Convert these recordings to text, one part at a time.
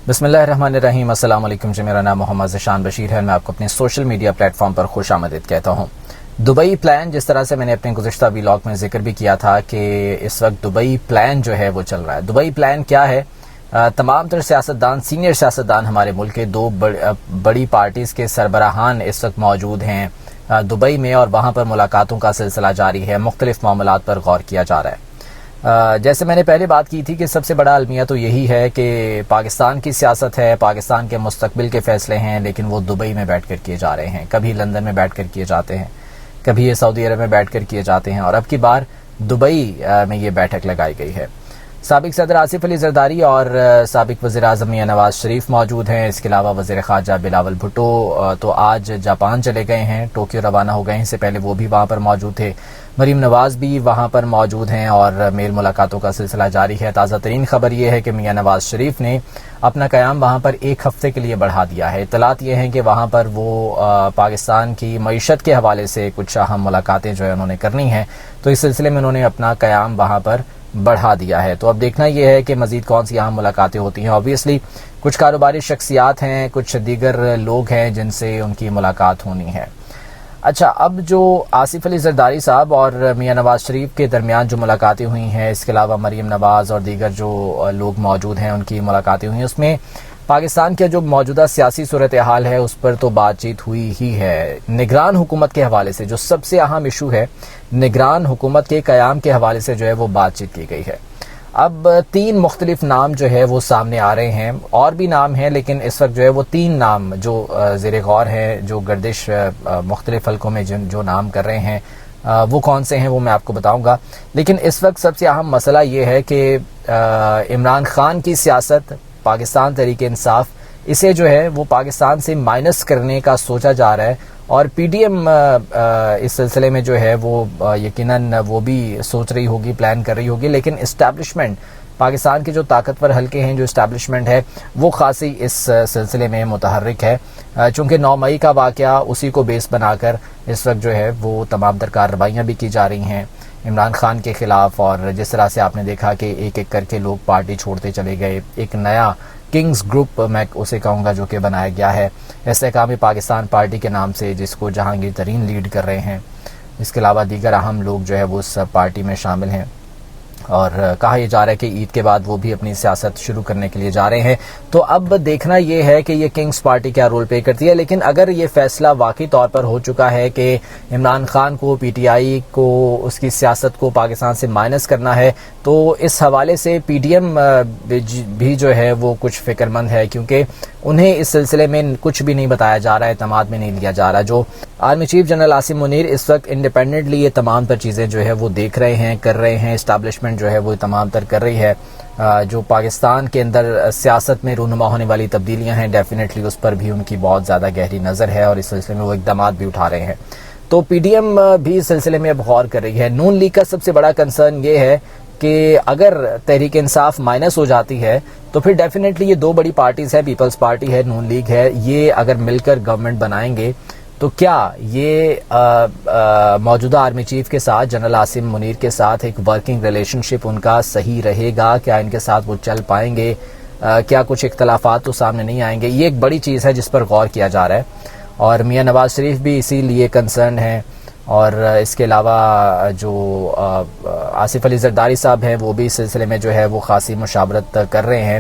بسم اللہ الرحمن الرحیم۔ السلام علیکم جی، میرا نام محمد ذیشان بشیر ہے۔ میں آپ کو اپنے سوشل میڈیا پلیٹ فارم پر خوش آمدید کہتا ہوں۔ دبئی پلان، جس طرح سے میں نے اپنے گزشتہ ویلاگ میں ذکر بھی کیا تھا کہ اس وقت دبئی پلان جو ہے وہ چل رہا ہے۔ دبئی پلان کیا ہے؟ تمام تر سیاستدان، سینئر سیاستدان ہمارے ملک کے دو بڑی پارٹیز کے سربراہان اس وقت موجود ہیں دبئی میں، اور وہاں پر ملاقاتوں کا سلسلہ جاری ہے۔ مختلف معاملات پر غور کیا جا رہا ہے۔ جیسے میں نے پہلے بات کی تھی کہ سب سے بڑا المیہ تو یہی ہے کہ پاکستان کی سیاست ہے، پاکستان کے مستقبل کے فیصلے ہیں، لیکن وہ دبئی میں بیٹھ کر کیے جا رہے ہیں۔ کبھی لندن میں بیٹھ کر کیے جاتے ہیں، کبھی یہ سعودی عرب میں بیٹھ کر کیے جاتے ہیں، اور اب کی بار دبئی میں یہ بیٹھک لگائی گئی ہے۔ سابق صدر آصف علی زرداری اور سابق وزیر اعظم میاں نواز شریف موجود ہیں۔ اس کے علاوہ وزیر خارجہ بلاول بھٹو تو آج جاپان چلے گئے ہیں، ٹوکیو روانہ ہو گئے ہیں، اس سے پہلے وہ بھی وہاں پر موجود تھے۔ مریم نواز بھی وہاں پر موجود ہیں اور میل ملاقاتوں کا سلسلہ جاری ہے۔ تازہ ترین خبر یہ ہے کہ میاں نواز شریف نے اپنا قیام وہاں پر ایک ہفتے کے لیے بڑھا دیا ہے۔ اطلاعات یہ ہیں کہ وہاں پر وہ پاکستان کی معیشت کے حوالے سے کچھ اہم ملاقاتیں جو ہے انہوں نے کرنی ہیں، تو اس سلسلے میں انہوں نے اپنا قیام وہاں پر بڑھا دیا ہے۔ تو اب دیکھنا یہ ہے کہ مزید کون سی اہم ملاقاتیں ہوتی ہیں۔ اوبویسلی کچھ کاروباری شخصیات ہیں، کچھ دیگر لوگ ہیں جن سے ان کی ملاقات ہونی ہے۔ اچھا، اب جو آصف علی زرداری صاحب اور میاں نواز شریف کے درمیان جو ملاقاتیں ہوئی ہیں، اس کے علاوہ مریم نواز اور دیگر جو لوگ موجود ہیں ان کی ملاقاتیں ہوئی ہیں، اس میں پاکستان کا جو موجودہ سیاسی صورتحال ہے اس پر تو بات چیت ہوئی ہی ہے۔ نگران حکومت کے حوالے سے جو سب سے اہم ایشو ہے، نگران حکومت کے قیام کے حوالے سے جو ہے وہ بات چیت کی گئی ہے۔ اب 3 مختلف نام جو ہے وہ سامنے آ رہے ہیں، اور بھی نام ہیں، لیکن اس وقت جو ہے وہ 3 نام جو زیر غور ہیں، جو گردش مختلف حلقوں میں جو نام کر رہے ہیں، وہ کون سے ہیں وہ میں آپ کو بتاؤں گا۔ لیکن اس وقت سب سے اہم مسئلہ یہ ہے کہ عمران خان کی سیاست، پاکستان تحریک انصاف، اسے جو ہے وہ پاکستان سے مائنس کرنے کا سوچا جا رہا ہے، اور پی ڈی ایم اس سلسلے میں جو ہے وہ یقیناً وہ بھی سوچ رہی ہوگی، پلان کر رہی ہوگی، لیکن اسٹیبلشمنٹ، پاکستان کے جو طاقتور حلقے ہیں، جو اسٹیبلشمنٹ ہے، وہ خاصی اس سلسلے میں متحرک ہے، چونکہ 9 مئی کا واقعہ اسی کو بیس بنا کر اس وقت جو ہے وہ تمام تر کارروائیاں بھی کی جا رہی ہیں عمران خان کے خلاف، اور جس طرح سے آپ نے دیکھا کہ ایک ایک کر کے لوگ پارٹی چھوڑتے چلے گئے۔ ایک نیا کنگز گروپ میں اسے کہوں گا جو کہ بنایا گیا ہے استحکام پاکستان پارٹی کے نام سے، جس کو جہانگیر ترین لیڈ کر رہے ہیں۔ اس کے علاوہ دیگر اہم لوگ جو ہے وہ اس پارٹی میں شامل ہیں، اور کہا یہ جا رہا ہے کہ عید کے بعد وہ بھی اپنی سیاست شروع کرنے کے لیے جا رہے ہیں۔ تو اب دیکھنا یہ ہے کہ یہ کنگز پارٹی کیا رول پلے کرتی ہے، لیکن اگر یہ فیصلہ واقعی طور پر ہو چکا ہے کہ عمران خان کو، پی ٹی آئی کو، اس کی سیاست کو پاکستان سے مائنس کرنا ہے، تو اس حوالے سے پی ڈی ایم بھی جو ہے وہ کچھ فکر مند ہے، کیونکہ انہیں اس سلسلے میں کچھ بھی نہیں بتایا جا رہا ہے، اعتماد میں نہیں لیا جا رہا۔ جو army chief general Asim Munir اس وقت انڈیپینڈنٹلی یہ تمام تر چیزیں جو ہے وہ دیکھ رہے ہیں، کر رہے ہیں، اسٹیبلشمنٹ جو ہے وہ تمام تر کر رہی ہے۔ جو پاکستان کے اندر سیاست میں رونما ہونے والی تبدیلیاں ہیں، ڈیفینیٹلی اس پر بھی ان کی بہت زیادہ گہری نظر ہے، اور اس سلسلے میں وہ اقدامات بھی اٹھا رہے ہیں۔ تو پی ڈی ایم بھی اس سلسلے میں اب غور کر رہی ہے۔ نون لیگ کا سب سے بڑا کنسرن یہ ہے کہ اگر تحریک انصاف مائنس ہو جاتی ہے تو پھر ڈیفینیٹلی یہ 2 بڑی پارٹیز ہیں، پیپلز پارٹی ہے، نون لیگ ہے، یہ اگر مل کر گورنمنٹ بنائیں گے تو کیا یہ موجودہ آرمی چیف کے ساتھ، جنرل عاصم منیر کے ساتھ ایک ورکنگ ریلیشن شپ ان کا صحیح رہے گا؟ کیا ان کے ساتھ وہ چل پائیں گے؟ کیا کچھ اختلافات تو سامنے نہیں آئیں گے؟ یہ ایک بڑی چیز ہے جس پر غور کیا جا رہا ہے، اور میاں نواز شریف بھی اسی لیے کنسرن ہیں، اور اس کے علاوہ جو آصف علی زرداری صاحب ہیں وہ بھی اس سلسلے میں جو ہے وہ خاصی مشاورت کر رہے ہیں۔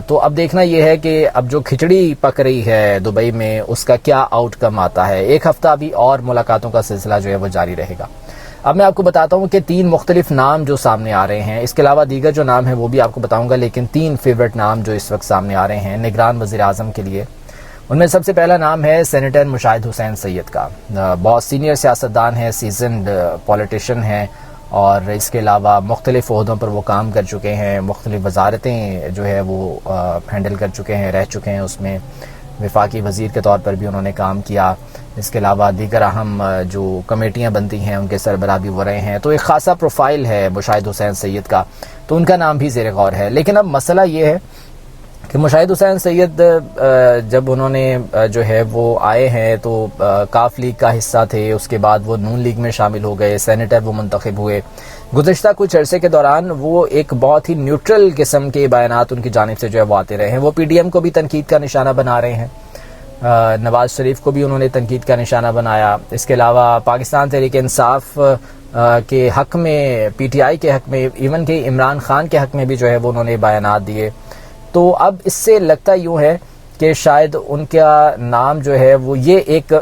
تو اب دیکھنا یہ ہے کہ اب جو کھچڑی پک رہی ہے دبئی میں، اس کا کیا آؤٹ کم آتا ہے۔ ایک ہفتہ ابھی اور ملاقاتوں کا سلسلہ جو ہے وہ جاری رہے گا۔ اب میں آپ کو بتاتا ہوں کہ 3 مختلف نام جو سامنے آ رہے ہیں، اس کے علاوہ دیگر جو نام ہیں وہ بھی آپ کو بتاؤں گا، لیکن 3 فیورٹ نام جو اس وقت سامنے آ رہے ہیں نگران وزیر اعظم کے لیے، ان میں سب سے پہلا نام ہے سینیٹر مشاہد حسین سید کا۔ بہت سینئر سیاستدان ہیں، سیزنڈ پولیٹیشین ہیں، اور اس کے علاوہ مختلف عہدوں پر وہ کام کر چکے ہیں، مختلف وزارتیں جو ہے وہ ہینڈل کر چکے ہیں، رہ چکے ہیں، اس میں وفاقی وزیر کے طور پر بھی انہوں نے کام کیا۔ اس کے علاوہ دیگر اہم جو کمیٹیاں بنتی ہیں ان کے سربراہ بھی وہ رہے ہیں، تو ایک خاصا پروفائل ہے مشاہد حسین سید کا، تو ان کا نام بھی زیر غور ہے۔ لیکن اب مسئلہ یہ ہے کہ مشاہد حسین سید جب انہوں نے جو ہے وہ آئے ہیں تو کاف لیگ کا حصہ تھے، اس کے بعد وہ نون لیگ میں شامل ہو گئے، سینیٹر وہ منتخب ہوئے۔ گزشتہ کچھ عرصے کے دوران وہ ایک بہت ہی نیوٹرل قسم کے بیانات ان کی جانب سے جو ہے وہ آتے رہے ہیں. وہ پی ڈی ایم کو بھی تنقید کا نشانہ بنا رہے ہیں, نواز شریف کو بھی انہوں نے تنقید کا نشانہ بنایا. اس کے علاوہ پاکستان تحریک انصاف کے حق میں, پی ٹی آئی کے حق میں, ایون کہ عمران خان کے حق میں بھی جو ہے وہ انہوں نے بیانات دیے. تو اب اس سے لگتا یوں ہے کہ شاید ان کا نام جو ہے وہ یہ ایک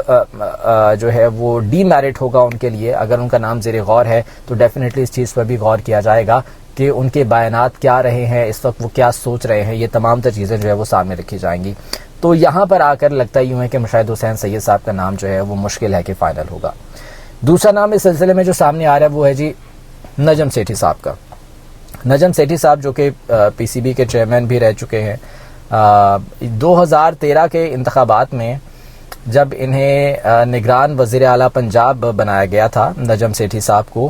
جو ہے وہ ڈی میرٹ ہوگا ان کے لیے. اگر ان کا نام زیر غور ہے تو ڈیفینیٹلی اس چیز پر بھی غور کیا جائے گا کہ ان کے بیانات کیا رہے ہیں, اس وقت وہ کیا سوچ رہے ہیں. یہ تمام تر چیزیں جو ہے وہ سامنے رکھی جائیں گی. تو یہاں پر آ کر لگتا یوں ہے کہ مشاہد حسین سید صاحب کا نام جو ہے وہ مشکل ہے کہ فائنل ہوگا. دوسرا نام اس سلسلے میں جو سامنے آ رہا ہے وہ ہے جی نجم سیٹھی صاحب کا. نجم سیٹھی صاحب جو کہ پی سی بی کے چیئرمین بھی رہ چکے ہیں. 2013 کے انتخابات میں جب انہیں نگران وزیر اعلیٰ پنجاب بنایا گیا تھا نجم سیٹھی صاحب کو,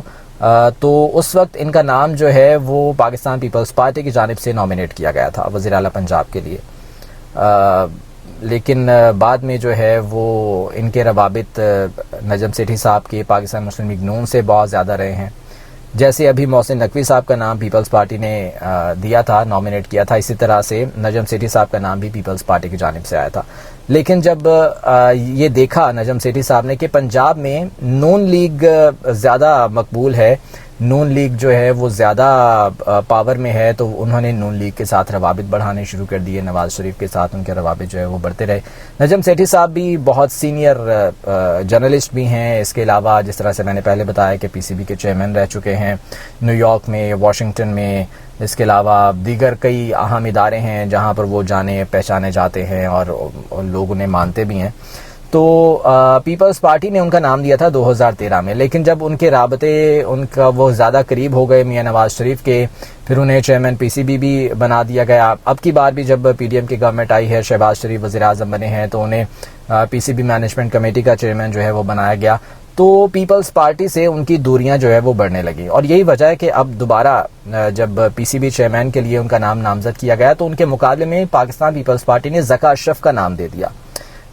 تو اس وقت ان کا نام جو ہے وہ پاکستان پیپلز پارٹی کی جانب سے نامینیٹ کیا گیا تھا وزیر اعلیٰ پنجاب کے لیے. لیکن بعد میں جو ہے وہ ان کے روابط نجم سیٹھی صاحب کے پاکستان مسلم لیگ نون سے بہت زیادہ رہے ہیں. جیسے ابھی محسن نقوی صاحب کا نام پیپلز پارٹی نے دیا تھا, نامینیٹ کیا تھا, اسی طرح سے نجم سیٹھی صاحب کا نام بھی پیپلز پارٹی کی جانب سے آیا تھا. لیکن جب یہ دیکھا نجم سیٹھی صاحب نے کہ پنجاب میں نون لیگ زیادہ مقبول ہے, نون لیگ جو ہے وہ زیادہ پاور میں ہے, تو انہوں نے نون لیگ کے ساتھ روابط بڑھانے شروع کر دیے. نواز شریف کے ساتھ ان کے روابط جو ہے وہ بڑھتے رہے. نجم سیٹھی صاحب بھی بہت سینئر جرنلسٹ بھی ہیں. اس کے علاوہ جس طرح سے میں نے پہلے بتایا کہ پی سی بی کے چیئرمین رہ چکے ہیں نیو یارک میں, واشنگٹن میں. اس کے علاوہ دیگر کئی اہم ادارے ہیں جہاں پر وہ جانے پہچانے جاتے ہیں اور لوگ انہیں مانتے بھی ہیں. تو پیپلز پارٹی نے ان کا نام دیا تھا 2013 میں, لیکن جب ان کے رابطے ان کا وہ زیادہ قریب ہو گئے میاں نواز شریف کے, پھر انہیں چیئرمین پی سی بی بھی بنا دیا گیا. اب کی بار بھی جب پی ڈی ایم کی گورنمنٹ آئی ہے, شہباز شریف وزیر اعظم بنے ہیں, تو انہیں پی سی بی مینجمنٹ کمیٹی کا چیئرمین جو ہے وہ بنایا گیا. تو پیپلز پارٹی سے ان کی دوریاں جو ہے وہ بڑھنے لگی, اور یہی وجہ ہے کہ اب دوبارہ جب پی سی بی چیئرمین کے لیے ان کا نام نامزد کیا گیا تو ان کے مقابلے میں پاکستان پیپلز پارٹی نے ذکا اشرف کا نام دے دیا.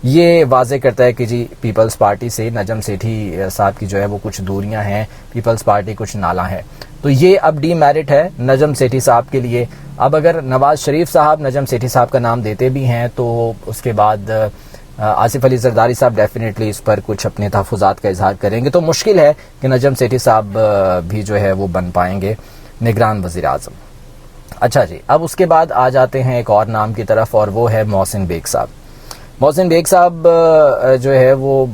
یہ واضح کرتا ہے کہ جی پیپلز پارٹی سے نجم سیٹھی صاحب کی جو ہے وہ کچھ دوریاں ہیں, پیپلز پارٹی کچھ نالا ہے. تو یہ اب ڈی میرٹ ہے نجم سیٹھی صاحب کے لیے. اب اگر نواز شریف صاحب نجم سیٹھی صاحب کا نام دیتے بھی ہیں تو اس کے بعد آصف علی زرداری صاحب ڈیفینیٹلی اس پر کچھ اپنے تحفظات کا اظہار کریں گے. تو مشکل ہے کہ نجم سیٹھی صاحب بھی جو ہے وہ بن پائیں گے نگران وزیر اعظم. اچھا جی, اب اس کے بعد آ جاتے ہیں ایک اور نام کی طرف, اور وہ ہے محسن بیگ صاحب. محسن بیگ صاحب جو ہے وہ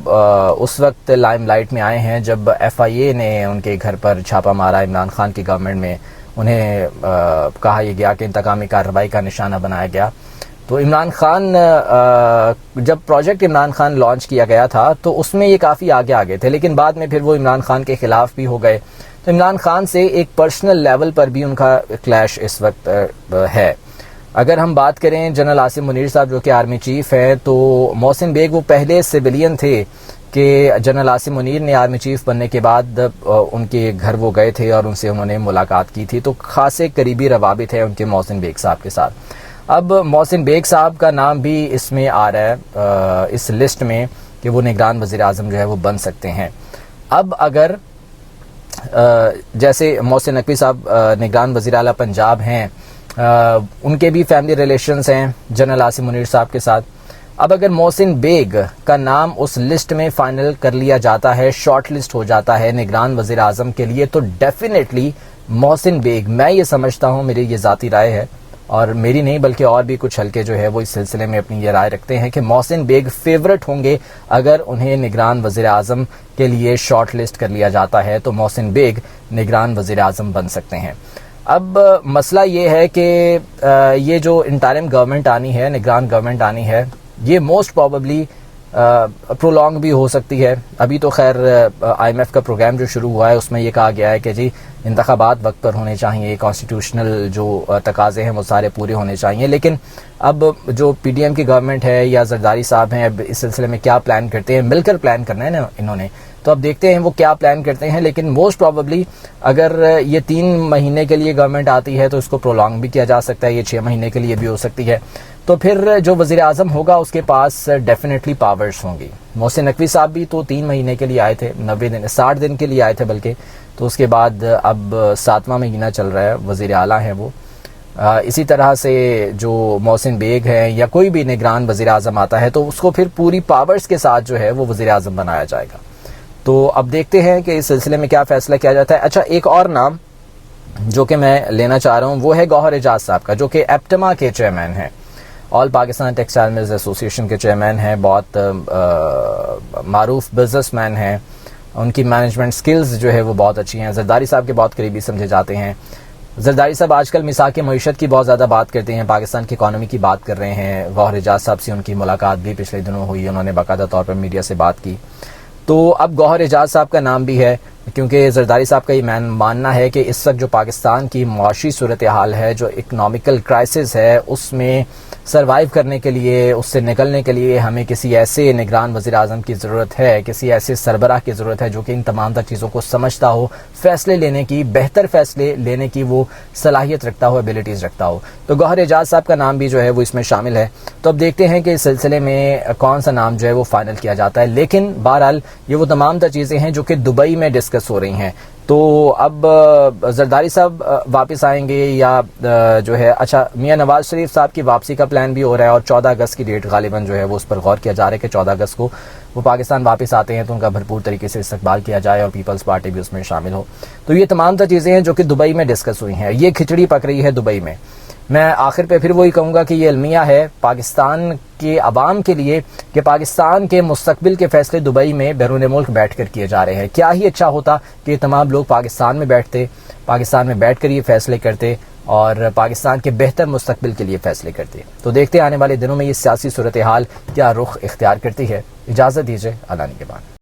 اس وقت لائم لائٹ میں آئے ہیں جب ایف آئی اے نے ان کے گھر پر چھاپا مارا. عمران خان کی گورنمنٹ میں انہیں کہا یہ گیا کہ انتقامی کارروائی کا نشانہ بنایا گیا. تو عمران خان جب پروجیکٹ عمران خان لانچ کیا گیا تھا تو اس میں یہ کافی آگے تھے, لیکن بعد میں پھر وہ عمران خان کے خلاف بھی ہو گئے. تو عمران خان سے ایک پرسنل لیول پر بھی ان کا کلیش اس وقت ہے. اگر ہم بات کریں جنرل عاصم منیر صاحب جو کہ آرمی چیف ہیں, تو محسن بیگ وہ پہلے سویلین تھے کہ جنرل عاصم منیر نے آرمی چیف بننے کے بعد ان کے گھر وہ گئے تھے اور ان سے انہوں نے ملاقات کی تھی. تو خاصے قریبی روابط ہے ان کے محسن بیگ صاحب کے ساتھ. اب محسن بیگ صاحب کا نام بھی اس میں آ رہا ہے اس لسٹ میں کہ وہ نگران وزیر اعظم جو ہے وہ بن سکتے ہیں. اب اگر جیسے محسن نقوی صاحب نگران وزیر اعلیٰ پنجاب ہیں, ان کے بھی فیملی ریلیشنز ہیں جنرل عاصم منیر صاحب کے ساتھ. اب اگر محسن بیگ کا نام اس لسٹ میں فائنل کر لیا جاتا ہے, شارٹ لسٹ ہو جاتا ہے نگران وزیر اعظم کے لیے, تو ڈیفینیٹلی محسن بیگ, میں یہ سمجھتا ہوں, میری یہ ذاتی رائے ہے اور میری نہیں بلکہ اور بھی کچھ حلقے جو ہے وہ اس سلسلے میں اپنی یہ رائے رکھتے ہیں کہ محسن بیگ فیورٹ ہوں گے. اگر انہیں نگران وزیر اعظم کے لیے شارٹ لسٹ کر لیا جاتا ہے تو محسن بیگ نگران وزیر اعظم بن سکتے ہیں. اب مسئلہ یہ ہے کہ یہ جو انٹرم گورنمنٹ آنی ہے, نگران گورنمنٹ آنی ہے, یہ موسٹ پروبیبلی پرولونگ بھی ہو سکتی ہے. ابھی تو خیر آئی ایم ایف کا پروگرام جو شروع ہوا ہے اس میں یہ کہا گیا ہے کہ جی انتخابات وقت پر ہونے چاہیے, کانسٹیٹیوشنل جو تقاضے ہیں وہ سارے پورے ہونے چاہیے. لیکن اب جو پی ڈی ایم کی گورنمنٹ ہے یا زرداری صاحب ہیں, اب اس سلسلے میں کیا پلان کرتے ہیں, مل کر پلان کرنا ہے نا انہوں نے, تو اب دیکھتے ہیں وہ کیا پلان کرتے ہیں. لیکن موسٹ پروبیبلی اگر یہ 3 مہینے کے لیے گورنمنٹ آتی ہے تو اس کو پرولونگ بھی کیا جا سکتا ہے, یہ 6 مہینے کے لیے بھی ہو سکتی ہے. تو پھر جو وزیر اعظم ہوگا اس کے پاس ڈیفینیٹلی پاورز ہوں گی. محسن نقوی صاحب بھی تو 3 مہینے کے لیے آئے تھے, 60 دن کے لیے آئے تھے بلکہ, تو اس کے بعد اب 7واں مہینہ چل رہا ہے, وزیر اعلیٰ ہیں وہ. اسی طرح سے جو محسن بیگ ہے یا کوئی بھی نگران وزیر اعظم آتا ہے تو اس کو پھر پوری پاورز کے ساتھ جو ہے وہ وزیر اعظم بنایا جائے گا. تو اب دیکھتے ہیں کہ اس سلسلے میں کیا فیصلہ کیا جاتا ہے. اچھا, ایک اور نام جو کہ میں لینا چاہ رہا ہوں وہ ہے گوہر اعجاز صاحب کا, جو کہ ایپٹما کے چیئرمین ہیں, آل پاکستان ٹیکسٹائل ملز ایسوسی ایشن کے چیئرمین ہیں, بہت معروف بزنس مین ہیں, ان کی مینجمنٹ سکلز جو ہے وہ بہت اچھی ہیں, زرداری صاحب کے بہت قریبی سمجھے جاتے ہیں. زرداری صاحب آج کل مساق معیشت کی بہت زیادہ بات کرتے ہیں, پاکستان کی اکانومی کی بات کر رہے ہیں. گوہر اعجاز صاحب سے ان کی ملاقات بھی پچھلے دنوں ہوئی, انہوں نے باقاعدہ طور پر میڈیا سے بات کی. تو اب گوہر اعجاز صاحب کا نام بھی ہے, کیونکہ زرداری صاحب کا یہ ماننا ہے کہ اس وقت جو پاکستان کی معاشی صورتحال ہے, جو اکنامیکل کرائسس ہے, اس میں سروائیو کرنے کے لیے, اس سے نکلنے کے لیے ہمیں کسی ایسے نگران وزیر اعظم کی ضرورت ہے, کسی ایسے سربراہ کی ضرورت ہے جو کہ ان تمام تر چیزوں کو سمجھتا ہو, فیصلے لینے کی, بہتر فیصلے لینے کی وہ صلاحیت رکھتا ہو, ایبلٹیز رکھتا ہو. تو گوہر اعجاز صاحب کا نام بھی جو ہے وہ اس میں شامل ہے. تو اب دیکھتے ہیں کہ اس سلسلے میں کون سا نام جو ہے وہ فائنل کیا جاتا ہے. لیکن بہرحال یہ وہ تمام تر چیزیں ہیں جو کہ دبئی میں ڈسکس ہو رہی ہیں. تو اب زرداری صاحب واپس آئیں گے یا جو ہے, اچھا میاں نواز شریف صاحب کی واپسی کا پلان بھی ہو رہا ہے, اور 14 اگست کی ڈیٹ غالباً جو ہے وہ اس پر غور کیا جا رہا ہے کہ 14 اگست کو وہ پاکستان واپس آتے ہیں تو ان کا بھرپور طریقے سے استقبال کیا جائے اور پیپلز پارٹی بھی اس میں شامل ہو. تو یہ تمام تر چیزیں ہیں جو کہ دبئی میں ڈسکس ہوئی ہیں. یہ کھچڑی پک رہی ہے دبئی میں. میں آخر پہ پھر وہی کہوں گا کہ یہ المیہ ہے پاکستان کے عوام کے لیے کہ پاکستان کے مستقبل کے فیصلے دبئی میں بیرون ملک بیٹھ کر کیے جا رہے ہیں. کیا ہی اچھا ہوتا کہ یہ تمام لوگ پاکستان میں بیٹھتے, پاکستان میں بیٹھ کر یہ فیصلے کرتے اور پاکستان کے بہتر مستقبل کے لیے فیصلے کرتے. تو دیکھتے ہیں آنے والے دنوں میں یہ سیاسی صورتحال کیا رخ اختیار کرتی ہے. اجازت دیجیے, اعلان کے بعد.